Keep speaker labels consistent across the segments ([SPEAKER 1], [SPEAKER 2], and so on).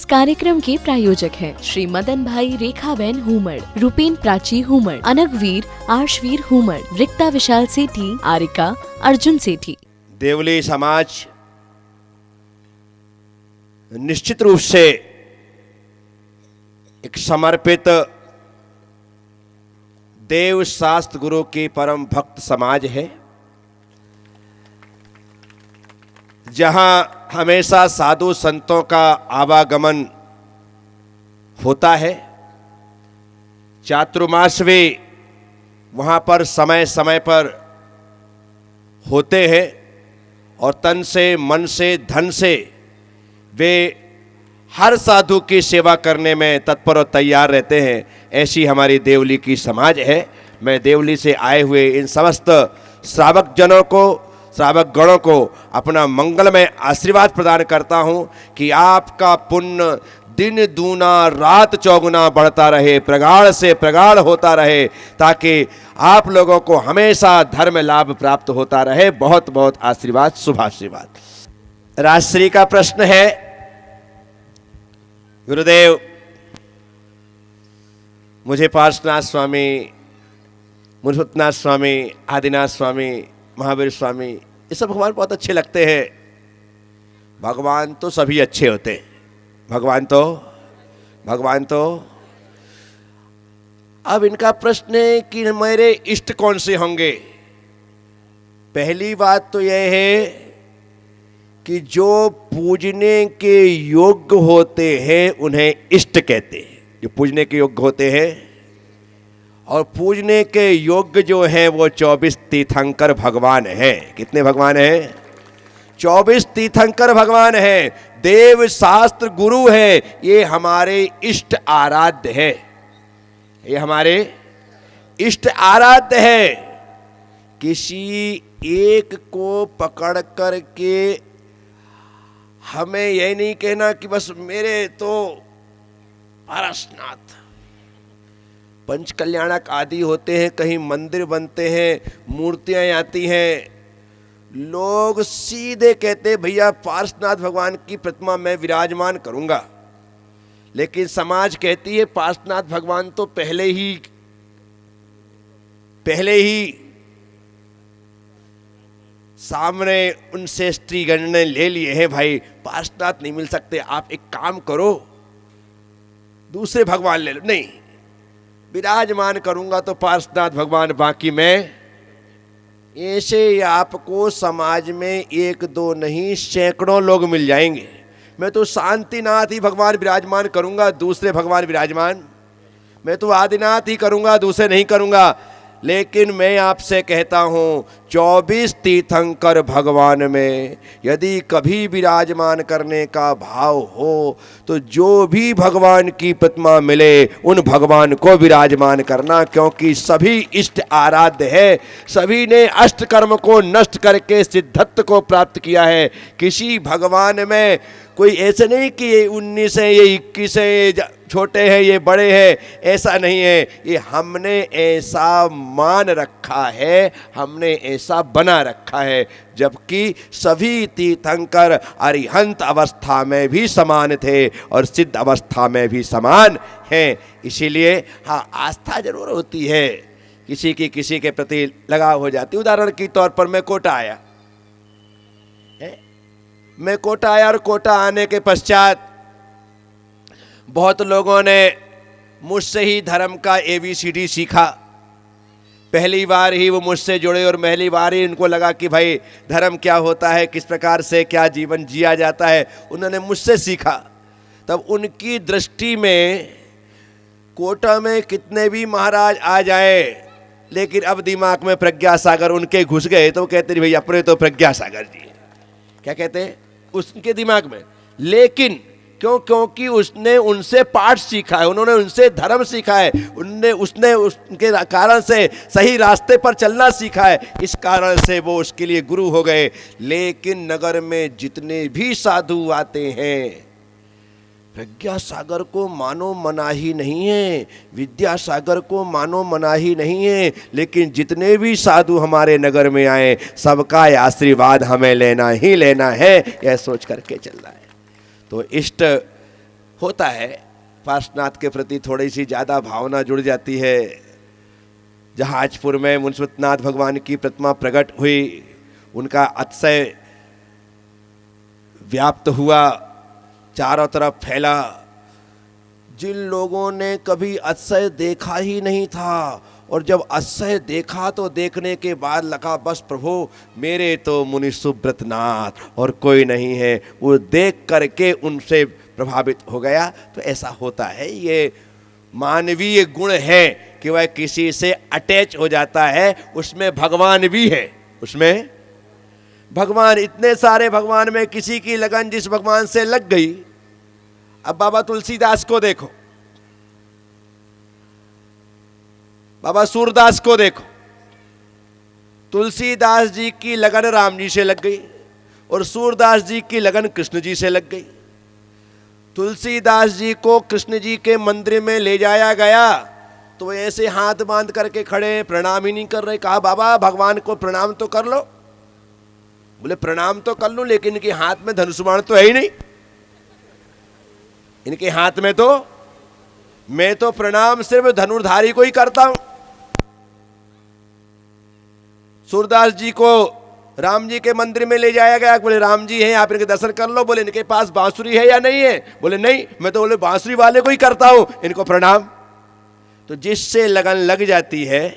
[SPEAKER 1] कार्यक्रम के प्रायोजक हैं श्री मदन भाई रेखाबेन हुमड़, रूपेन प्राची हुमड़, अनगवीर आर्शवीर हुमड़, रिक्ता विशाल सेठी, आरिका अर्जुन सेठी।
[SPEAKER 2] देवली समाज निश्चित रूप से एक समर्पित देव शास्त्र गुरु की परम भक्त समाज है, जहां हमेशा साधु संतों का आवागमन होता है। चातुर्मास वे वहां पर समय समय पर होते हैं और तन से, मन से, धन से वे हर साधु की सेवा करने में तत्पर और तैयार रहते हैं। ऐसी हमारी देवली की समाज है। मैं देवली से आए हुए इन समस्त श्रावक जनों को, श्रावक गणों को अपना मंगलमय आशीर्वाद प्रदान करता हूं कि आपका पुण्य दिन दूना रात चौगुना बढ़ता रहे, प्रगाढ़ से प्रगाढ़ होता रहे, ताकि आप लोगों को हमेशा धर्म लाभ प्राप्त होता रहे। बहुत बहुत आशीर्वाद, शुभाशीर्वाद। राजश्री का प्रश्न है, गुरुदेव मुझे पार्श्वनाथ स्वामी, मुनिनाथ स्वामी, आदिनाथ स्वामी, महावीर स्वामी ये सब भगवान बहुत अच्छे लगते हैं। भगवान तो सभी अच्छे होते हैं, भगवान तो अब इनका प्रश्न है कि मेरे इष्ट कौन से होंगे। पहली बात तो यह है कि जो पूजने के योग्य होते हैं उन्हें इष्ट कहते हैं, जो पूजने के योग्य होते हैं। और पूजने के योग्य जो हैं वो 24 तीर्थंकर भगवान हैं। कितने भगवान हैं? 24 तीर्थंकर भगवान हैं, देव शास्त्र गुरु है। ये हमारे इष्ट आराध्य है, ये हमारे इष्ट आराध्य है। किसी एक को पकड़ कर के हमें यह नहीं कहना कि बस मेरे तो पारसनाथ, पंच कल्याणक आदि होते हैं, कहीं मंदिर बनते हैं, मूर्तियां आती हैं, लोग सीधे कहते हैं भैया पार्श्वनाथ भगवान की प्रतिमा मैं विराजमान करूंगा। लेकिन समाज कहती है पार्श्वनाथ भगवान तो पहले ही सामने उनसे स्त्रीगण ने ले लिए हैं, भाई पार्श्वनाथ नहीं मिल सकते, आप एक काम करो दूसरे भगवान ले लो। नहीं, विराजमान करूंगा तो पार्श्वनाथ भगवान, बाकी मैं। ऐसे आपको समाज में एक दो नहीं सैकड़ों लोग मिल जाएंगे। मैं तो शांतिनाथ ही भगवान विराजमान करूंगा, दूसरे भगवान विराजमान, मैं तो आदिनाथ ही करूंगा, दूसरे नहीं करूंगा। लेकिन मैं आपसे कहता हूं 24 तीर्थंकर भगवान में यदि कभी विराजमान करने का भाव हो तो जो भी भगवान की प्रतिमा मिले उन भगवान को विराजमान करना, क्योंकि सभी इष्ट आराध्य है। सभी ने अष्ट कर्म को नष्ट करके सिद्धत्व को प्राप्त किया है। किसी भगवान में कोई ऐसे नहीं कि ये 19 है, ये 21 है, ये छोटे हैं, ये बड़े हैं, ऐसा नहीं है। ये हमने ऐसा मान रखा है, हमने ऐसा बना रखा है। जबकि सभी तीर्थंकर अरिहंत अवस्था में भी समान थे और सिद्ध अवस्था में भी समान हैं। इसीलिए हाँ, आस्था जरूर होती है, किसी के प्रति लगाव हो जाती। उदाहरण के तौर पर मैं कोटा आया और कोटा आने के पश्चात बहुत लोगों ने मुझसे ही धर्म का ABCD सीखा। पहली बार ही वो मुझसे जुड़े और पहली बार ही उनको लगा कि भाई धर्म क्या होता है, किस प्रकार से क्या जीवन जिया जाता है, उन्होंने मुझसे सीखा। तब उनकी दृष्टि में कोटा में कितने भी महाराज आ जाए, लेकिन अब दिमाग में प्रज्ञा सागर उनके घुस गए तो कहते नहीं भाई अपने तो प्रज्ञा सागर जी, क्या कहते हैं उसके दिमाग में। लेकिन क्योंकि उसने उनसे पाठ सीखा है, उन्होंने उनसे धर्म सीखा है, उसने उसके कारण से सही रास्ते पर चलना सीखा है, इस कारण से वो उसके लिए गुरु हो गए। लेकिन नगर में जितने भी साधु आते हैं, प्रज्ञा सागर को मानो मनाही नहीं है, विद्या सागर को मानो मनाही नहीं है, लेकिन जितने भी साधु हमारे नगर में आए सबका आशीर्वाद हमें लेना ही लेना है, यह सोच करके चल रहा है। तो इष्ट होता है, पार्श्वनाथ के प्रति थोड़ी सी ज़्यादा भावना जुड़ जाती है। जहाजपुर में मुंसवतनाथ भगवान की प्रतिमा प्रकट हुई, उनका अतिशय व्याप्त हुआ, चारों तरफ फैला। जिन लोगों ने कभी अतिशय देखा ही नहीं था, और जब अतिशय देखा तो देखने के बाद लगा बस प्रभु मेरे तो मुनि सुब्रतनाथ और कोई नहीं है, वो देख करके उनसे प्रभावित हो गया। तो ऐसा होता है, ये मानवीय गुण है कि वह किसी से अटैच हो जाता है। उसमें भगवान भी है, उसमें भगवान, इतने सारे भगवान में किसी की लगन जिस भगवान से लग गई। अब बाबा तुलसीदास को देखो, बाबा सूरदास को देखो। तुलसीदास जी की लगन राम जी से लग गई और सूरदास जी की लगन कृष्ण जी से लग गई। तुलसीदास जी को कृष्ण जी के मंदिर में ले जाया गया तो ऐसे हाथ बांध करके खड़े, प्रणाम ही नहीं कर रहे। कहा बाबा भगवान को प्रणाम तो कर लो। बोले प्रणाम तो कर लूं, लेकिन इनके हाथ में धनुष बाण तो है ही नहीं। इनके हाथ में तो, मैं तो प्रणाम सिर्फ धनुर्धारी को ही करता हूं। सूरदास जी को राम जी के मंदिर में ले जाया गया, बोले राम जी हैं, आप इनके दर्शन कर लो। बोले इनके पास बांसुरी है या नहीं है? बोले नहीं, मैं तो बोले बांसुरी वाले को ही करता हूं, इनको प्रणाम। तो जिससे लगन लग जाती है,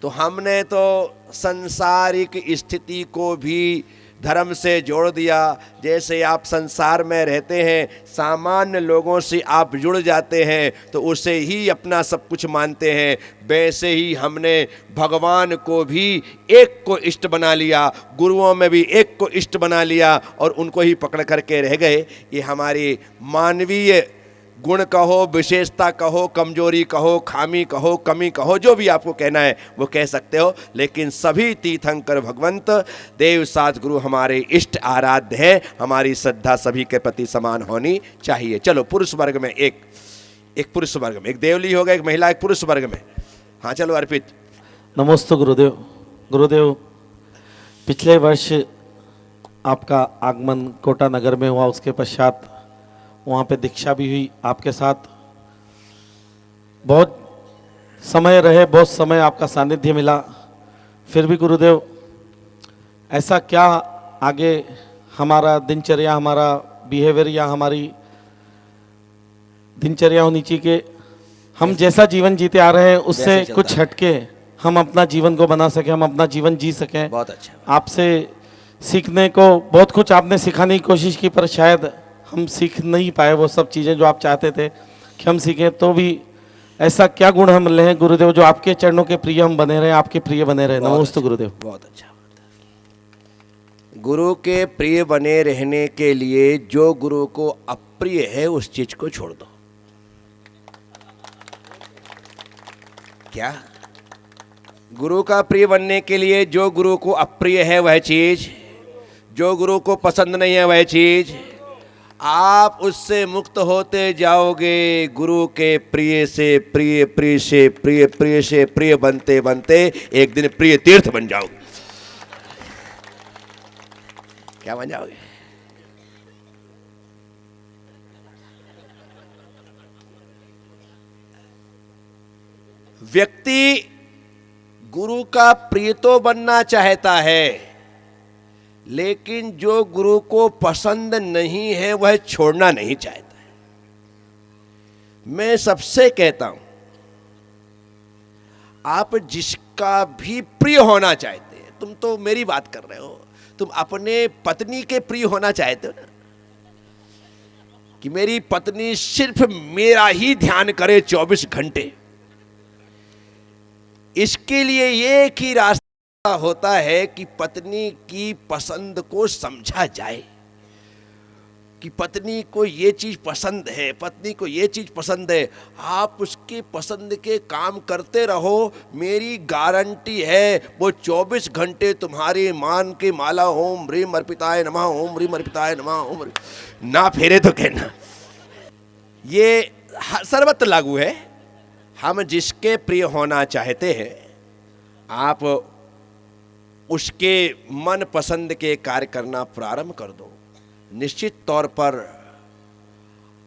[SPEAKER 2] तो हमने तो सांसारिक स्थिति को भी धर्म से जोड़ दिया। जैसे आप संसार में रहते हैं, सामान्य लोगों से आप जुड़ जाते हैं तो उसे ही अपना सब कुछ मानते हैं, वैसे ही हमने भगवान को भी एक को इष्ट बना लिया, गुरुओं में भी एक को इष्ट बना लिया और उनको ही पकड़ करके रह गए। ये हमारी मानवीय गुण कहो, विशेषता कहो, कमजोरी कहो, खामी कहो, कमी कहो, जो भी आपको कहना है वो कह सकते हो। लेकिन सभी तीर्थंकर भगवंत देव सात गुरु हमारे इष्ट आराध्य हैं। हमारी श्रद्धा सभी के प्रति समान होनी चाहिए। चलो पुरुष वर्ग में एक पुरुष वर्ग में एक देवली होगा, एक महिला, एक पुरुष वर्ग में। हाँ चलो अर्पित।
[SPEAKER 3] नमस्ते गुरुदेव। गुरुदेव, पिछले वर्ष आपका आगमन कोटा नगर में हुआ, उसके पश्चात वहाँ पे दीक्षा भी हुई आपके साथ। बहुत समय रहे, बहुत समय आपका सानिध्य मिला। फिर भी गुरुदेव, ऐसा क्या आगे हमारा दिनचर्या, हमारा बिहेवियर या हमारी दिनचर्या होनी चाहिए कि हम जैसा जीवन जीते आ रहे हैं उससे कुछ हटके हम अपना जीवन को बना सकें, हम अपना जीवन जी सकें।
[SPEAKER 2] बहुत अच्छा।
[SPEAKER 3] आपसे सीखने को बहुत कुछ आपने सिखाने की कोशिश की, पर शायद हम सीख नहीं पाए वो सब चीज़ें जो आप चाहते थे कि हम सीखें। तो भी ऐसा क्या गुण हम ले हैं गुरुदेव जो आपके चरणों के प्रिय हम बने रहे, आपके प्रिय बने रहे। नमस्ते गुरुदेव।
[SPEAKER 2] बहुत अच्छा। गुरु के प्रिय बने रहने के लिए जो गुरु को अप्रिय है उस चीज को छोड़ दो। क्या? गुरु का प्रिय बनने के लिए जो गुरु को अप्रिय है वह चीज, जो गुरु को पसंद नहीं है वह चीज, आप उससे मुक्त होते जाओगे। गुरु के प्रिय से प्रिय, प्रिय से प्रिय, प्रिय से प्रिय बनते बनते एक दिन प्रिय तीर्थ बन जाओगे। क्या बन जाओगे? व्यक्ति गुरु का प्रिय तो बनना चाहता है, लेकिन जो गुरु को पसंद नहीं है वह छोड़ना नहीं चाहता है। मैं सबसे कहता हूं, आप जिसका भी प्रिय होना चाहते हैं, तुम तो मेरी बात कर रहे हो, तुम अपने पत्नी के प्रिय होना चाहते हो ना, कि मेरी पत्नी सिर्फ मेरा ही ध्यान करे 24 घंटे। इसके लिए एक ही रास्ता होता है कि पत्नी की पसंद को समझा जाए, कि पत्नी को ये चीज पसंद है, पत्नी को ये चीज पसंद है। आप उसकी पसंद के काम करते रहो, मेरी गारंटी है वो 24 घंटे तुम्हारी मान की माला ओम ह्रीम अर्पिताय नमः, ओम ह्रीम अर्पिताय नमः, ओम ना फेरे तो कहना। ये सर्वत्र लागू है। हम जिसके प्रिय होना चाहते हैं, आप उसके मन पसंद के कार्य करना प्रारंभ कर दो। निश्चित तौर पर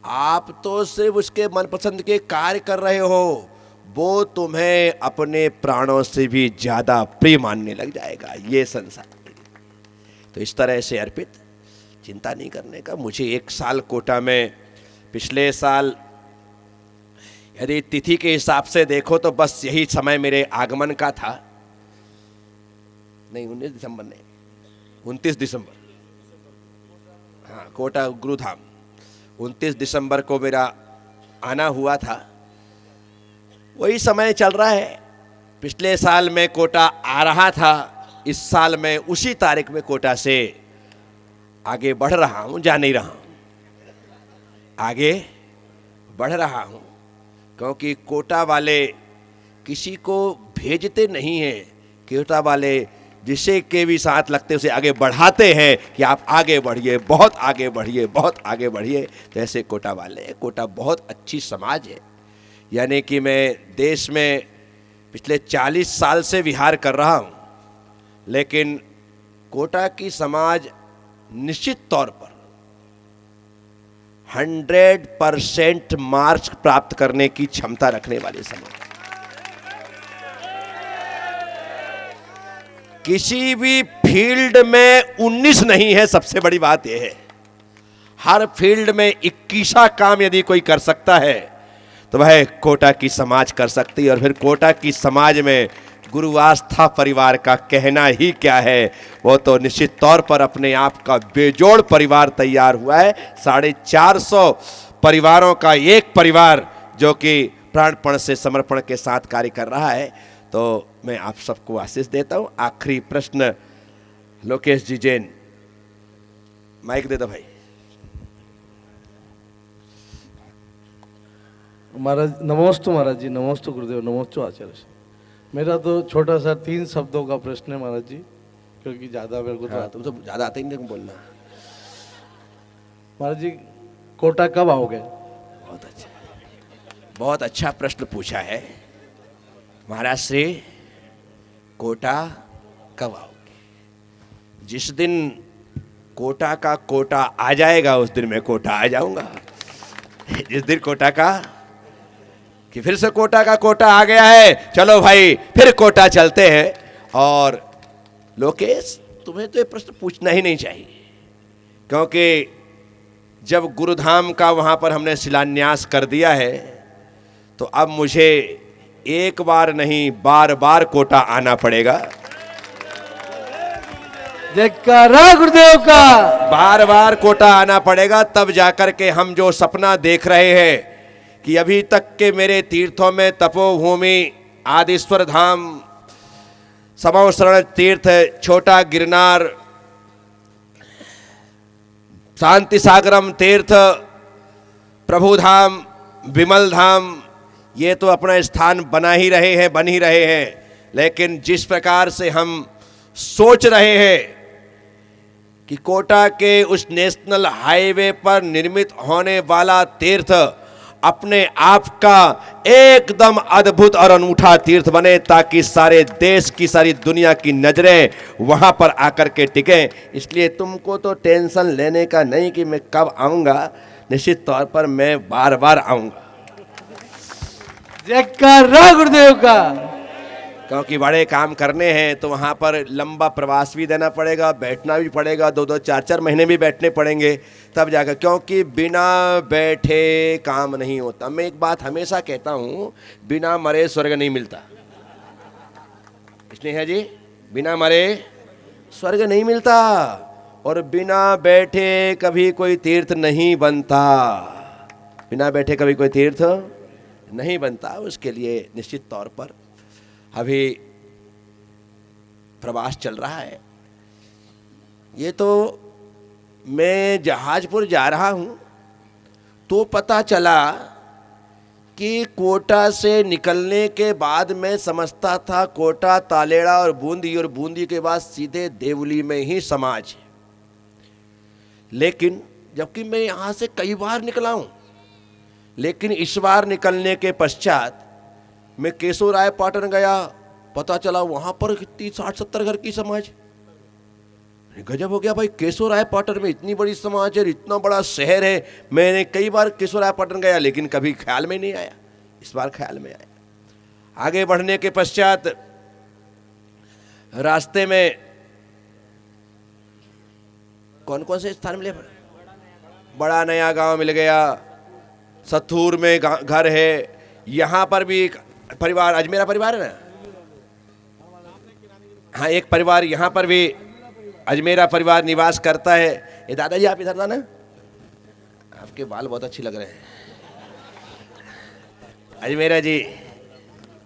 [SPEAKER 2] आप तो सिर्फ उसके मनपसंद के कार्य कर रहे हो, वो तुम्हें अपने प्राणों से भी ज्यादा प्रिय मानने लग जाएगा ये संसार। तो इस तरह से अर्पित, चिंता नहीं करने का। मुझे 1 साल कोटा में, पिछले साल यदि तिथि के हिसाब से देखो तो बस यही समय मेरे आगमन का था। नहीं, 19 दिसंबर नहीं, 29 दिसंबर, हाँ, कोटा गुरुधाम 29 दिसंबर को मेरा आना हुआ था। वही समय चल रहा है। पिछले साल मैं कोटा आ रहा था, इस साल मैं उसी तारीख में कोटा से आगे बढ़ रहा हूं, जा नहीं रहा हूं, आगे बढ़ रहा हूं, क्योंकि कोटा वाले किसी को भेजते नहीं हैं। कोटा वाले जिसे के भी साथ लगते उसे आगे बढ़ाते हैं कि आप आगे बढ़िए, बहुत आगे बढ़िए, बहुत आगे बढ़िए। तो ऐसे कोटा वाले, कोटा बहुत अच्छी समाज है। यानी कि मैं देश में पिछले 40 साल से विहार कर रहा हूं, लेकिन कोटा की समाज निश्चित तौर पर 100% मार्क्स प्राप्त करने की क्षमता रखने वाली समाज। किसी भी फील्ड में 19 नहीं है, सबसे बड़ी बात यह है। हर फील्ड में 21वां काम यदि कोई कर सकता है तो वह कोटा की समाज कर सकती है। और फिर कोटा की समाज में गुरु आस्था परिवार का कहना ही क्या है, वो तो निश्चित तौर पर अपने आप का बेजोड़ परिवार तैयार हुआ है। 450 परिवारों का एक परिवार जो कि प्राणपण से समर्पण के साथ कार्य कर रहा है। तो मैं आप सबको आशीष देता हूं। आखिरी प्रश्न लोकेश जी जैन, माइक दे दो भाई।
[SPEAKER 4] महाराज नमोस्तु, महाराज जी नमोस्तु, गुरुदेव नमोस्तु आचार्य। मेरा तो छोटा सा 3 शब्दों का प्रश्न है महाराज जी, क्योंकि ज्यादा मेरे को
[SPEAKER 2] हाँ, तुम तो ज्यादा आते ही नहीं बोलना।
[SPEAKER 4] महाराज जी कोटा कब आओगे?
[SPEAKER 2] बहुत अच्छा, बहुत अच्छा प्रश्न पूछा है महाराज से। कोटा कब आओगे? जिस दिन कोटा का कोटा आ जाएगा उस दिन मैं कोटा आ जाऊंगा। जिस दिन कोटा का, कि फिर से कोटा का कोटा आ गया है, चलो भाई फिर कोटा चलते हैं। और लोकेश, तुम्हें तो ये प्रश्न पूछना ही नहीं चाहिए, क्योंकि जब गुरुधाम का वहां पर हमने शिलान्यास कर दिया है तो अब मुझे एक बार नहीं, बार बार कोटा आना पड़ेगा।
[SPEAKER 4] जयकारा गुरुदेव का।
[SPEAKER 2] बार बार कोटा आना पड़ेगा, तब जाकर के हम जो सपना देख रहे हैं कि अभी तक के मेरे तीर्थों में तपोभूमि, आदिश्वर धाम, समवसरण तीर्थ, छोटा गिरनार, शांति सागरम तीर्थ, प्रभुधाम, विमल धाम, ये तो अपना स्थान बना ही रहे हैं, बन ही रहे हैं। लेकिन जिस प्रकार से हम सोच रहे हैं कि कोटा के उस नेशनल हाईवे पर निर्मित होने वाला तीर्थ अपने आप का एकदम अद्भुत और अनूठा तीर्थ बने, ताकि सारे देश की, सारी दुनिया की नजरें वहां पर आकर के टिकें। इसलिए तुमको तो टेंशन लेने का नहीं कि मैं कब आऊंगा, निश्चित तौर पर मैं बार बार आऊंगा।
[SPEAKER 4] जयकारा गुरुदेव का।
[SPEAKER 2] क्योंकि बड़े काम करने हैं तो वहाँ पर लंबा प्रवास भी देना पड़ेगा, बैठना भी पड़ेगा, 2-2, 4-4 महीने भी बैठने पड़ेंगे तब जाकर, क्योंकि बिना बैठे काम नहीं होता। मैं एक बात हमेशा कहता हूँ, बिना मरे स्वर्ग नहीं मिलता। इसलिए है जी, बिना मरे स्वर्ग नहीं मिलता, और बिना बैठे कभी कोई तीर्थ नहीं बनता। बिना बैठे कभी कोई तीर्थ नहीं बनता। उसके लिए निश्चित तौर पर अभी प्रवास चल रहा है। ये तो मैं जहाजपुर जा रहा हूँ तो पता चला कि कोटा से निकलने के बाद मैं समझता था कोटा, तालेड़ा और बूंदी के बाद सीधे देवली में ही समाज है। लेकिन जबकि मैं यहाँ से कई बार निकला हूँ, लेकिन इस बार निकलने के पश्चात मैं केशव राय पाटन गया, पता चला वहां पर कितनी 60-70 घर की समाज। गजब हो गया भाई, केशवरायपाटन में इतनी बड़ी समाज है, इतना बड़ा शहर है। मैंने कई बार केशवरायपाटन गया लेकिन कभी ख्याल में नहीं आया, इस बार ख्याल में आया। आगे बढ़ने के पश्चात रास्ते में कौन कौन से स्थान मिले? बड़ा नया गांव मिल गया, सथूर में घर है, यहाँ पर भी एक परिवार, अजमेरा परिवार है ना, हाँ एक परिवार यहाँ पर भी अजमेरा परिवार निवास करता है। ये दादाजी आप इधर था ना, आपके बाल बहुत अच्छे लग रहे हैं। अजमेरा जी,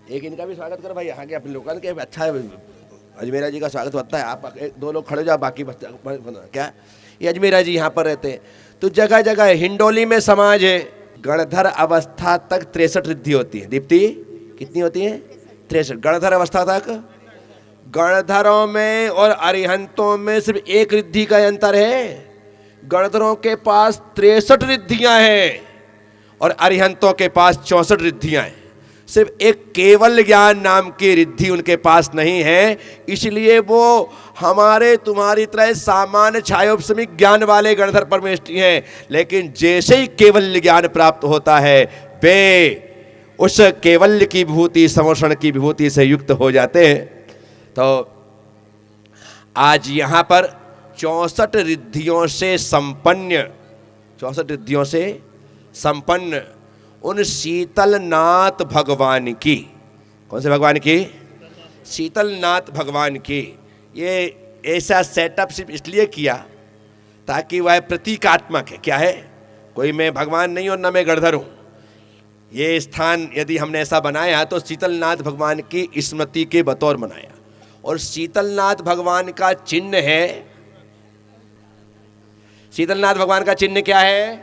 [SPEAKER 2] एक इनका भी स्वागत करो भाई, यहाँ के अपने लोकल के अच्छा है, अजमेरा जी का स्वागत होता है। आप दो लोग खड़े जाओ, बाकी क्या ये अजमेरा जी यहाँ पर रहते हैं। तो जगह जगह हिंडोली में समाज है, गणधर अवस्था तक 63 रिद्धि होती है। दीप्ति कितनी होती है? 63। गणधर अवस्था तक, गणधरों में और अरिहंतों में सिर्फ एक रिद्धि का अंतर है। गणधरों के पास 63 रिद्धियां हैं और अरिहंतों के पास 64 रिद्धियां हैं। सिर्फ एक केवल ज्ञान नाम की रिद्धि उनके पास नहीं है, इसलिए वो हमारे तुम्हारी तरह सामान्य छायोपशमिक ज्ञान वाले गणधर परमेष्ठी हैं। लेकिन जैसे ही केवल ज्ञान प्राप्त होता है वे उस केवल्य की विभूति, समर्षण की विभूति से युक्त हो जाते हैं। तो आज यहाँ पर 64 रिद्धियों से संपन्न, 64 रिद्धियों से संपन्न उन शीतलनाथ भगवान की, कौन से भगवान की? शीतलनाथ भगवान की। ये ऐसा सेटअप सिर्फ इसलिए किया ताकि वह प्रतीकात्मक है। क्या है? कोई मैं भगवान नहीं और न मैं गणधर हूँ। ये स्थान यदि हमने ऐसा बनाया तो शीतलनाथ भगवान की स्मृति के बतौर बनाया। और शीतलनाथ भगवान का चिन्ह है, शीतलनाथ भगवान का चिन्ह क्या है?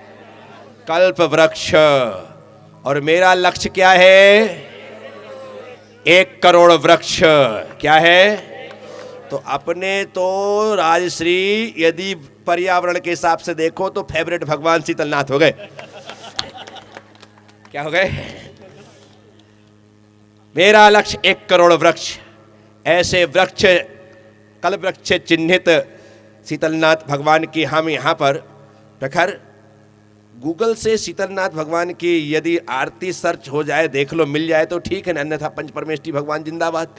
[SPEAKER 2] कल्प वृक्ष। और मेरा लक्ष्य क्या है? 1 करोड़ वृक्ष। क्या है? तो अपने तो राजश्री यदि पर्यावरण के हिसाब से देखो तो फेवरेट भगवान शीतलनाथ हो गए। क्या हो गए? मेरा लक्ष्य 1 करोड़ वृक्ष। ऐसे वृक्ष, कल्प वृक्ष चिन्हित शीतलनाथ भगवान की हम यहाँ पर प्रखर गूगल से शीतलनाथ भगवान की यदि आरती सर्च हो जाए, देख लो, मिल जाए तो ठीक है, अन्यथा पंच परमेष्ठी भगवान जिंदाबाद।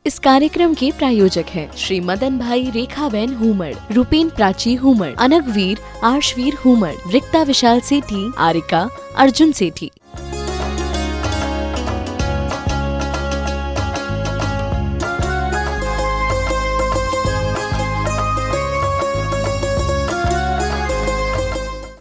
[SPEAKER 1] इस कार्यक्रम के प्रायोजक हैं श्री मदन भाई रेखाबेन हुमड़, रूपेन प्राची हुमड़, अनगवीर आर्शवीर हुमड़, रिक्ता विशाल सेठी, आरिका अर्जुन सेठी।